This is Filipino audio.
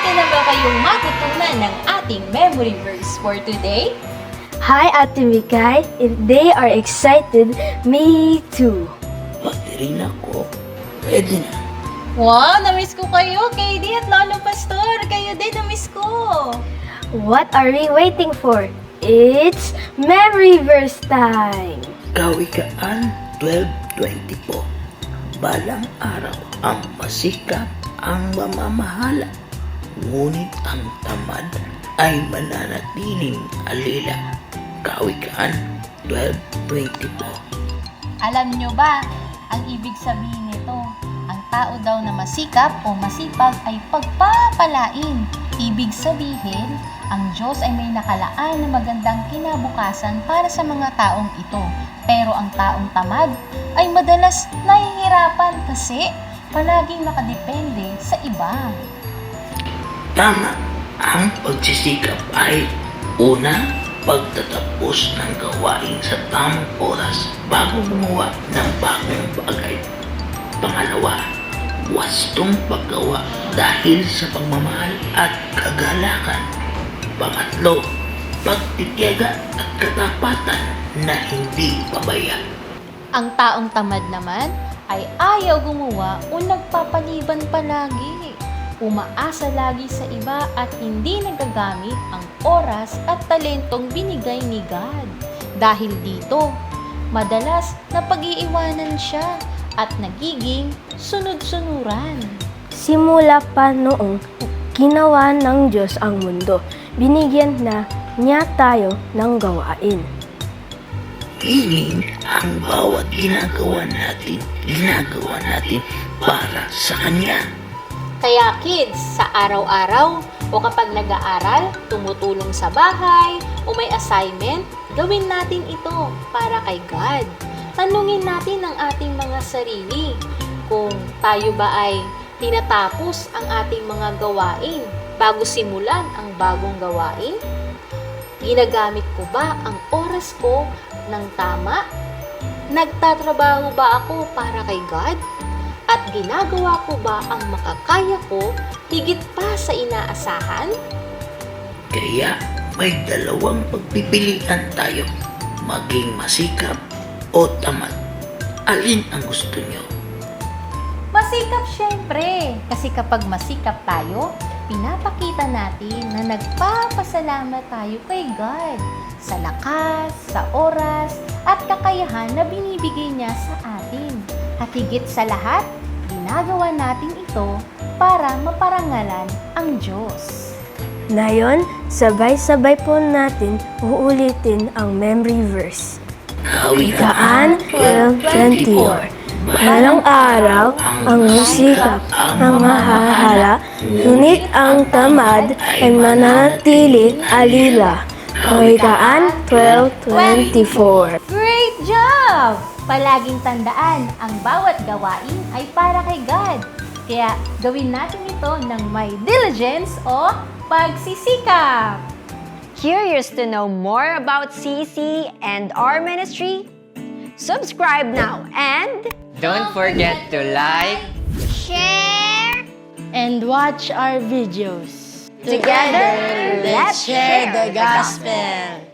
Excited na ba kayong matutunan ng ating memory verse for today? Hi, Ate Mikay. If they are excited, me too. Pati rin ako. Pwede na. Wow, na-miss ko kayo, KD at Lolo Pastor. Kayo din na-miss ko. What are we waiting for? It's memory verse time. Kawikaan 12:20 po. Balang araw ang masikap ang mamamahala. Ngunit ang tamad ay mananatiling alila. Kawikaan 12:20 po. Alam nyo ba ang ibig sabihin nito? Ang tao daw na masikap o masipag ay pagpapalain. Ibig sabihin, ang Diyos ay may nakalaan na magandang kinabukasan para sa mga taong ito. Pero ang taong tamad ay madalas nahihirapan kasi palaging nakadepende sa iba. Tama, ang pagsisikap ay una, pagtatapos ng gawain sa tamang oras bago gumawa ng bagong bagay. Pangalawa, wastong paggawa dahil sa pagmamahal at kagalakan. Pangatlo, pagtitiyaga at katapatan na hindi pabaya. Ang taong tamad naman ay ayaw gumawa o nagpapaliban palagi. Umaasa lagi sa iba at hindi nagagamit ang oras at talentong binigay ni God. Dahil dito, madalas napag-iiwanan siya at nagiging sunod-sunuran. Simula pa noong ginawa ng Diyos ang mundo, binigyan na niya tayo ng gawain. Meaning, ang bawat ginagawa natin para sa Kanya. Kaya kids, sa araw-araw o kapag nag-aaral, tumutulong sa bahay o may assignment, gawin natin ito para kay God. Tanungin natin ang ating mga sarili kung tayo ba ay tinatapos ang ating mga gawain bago simulan ang bagong gawain. Ginagamit ko ba ang oras ko ng tama? Nagtatrabaho ba ako para kay God? At ginagawa ko ba ang makakaya ko higit pa sa inaasahan? Kaya may dalawang pagpipilian tayo, maging masikap o tamad. Alin ang gusto nyo? Masikap syempre, kasi kapag masikap tayo, pinapakita natin na nagpapasalamat tayo kay God sa lakas, sa oras, at kakayahan na binibigay niya sa atin. At higit sa lahat, ginagawa natin ito para maparangalan ang Diyos. Ngayon, sabay-sabay po natin uulitin ang memory verse. Kawikaan 12:24. Balang araw ang musikap ang mahahala, ngunit ang tamad ay mananatiling alila. Kawikaan 12:24. Great job! Palaging tandaan, ang bawat gawain ay para kay God. Kaya gawin natin ito ng may diligence o pagsisikap. Curious to know more about CC and our ministry? Subscribe now and Don't forget to like, share! And watch our videos. Together, let's share the gospel!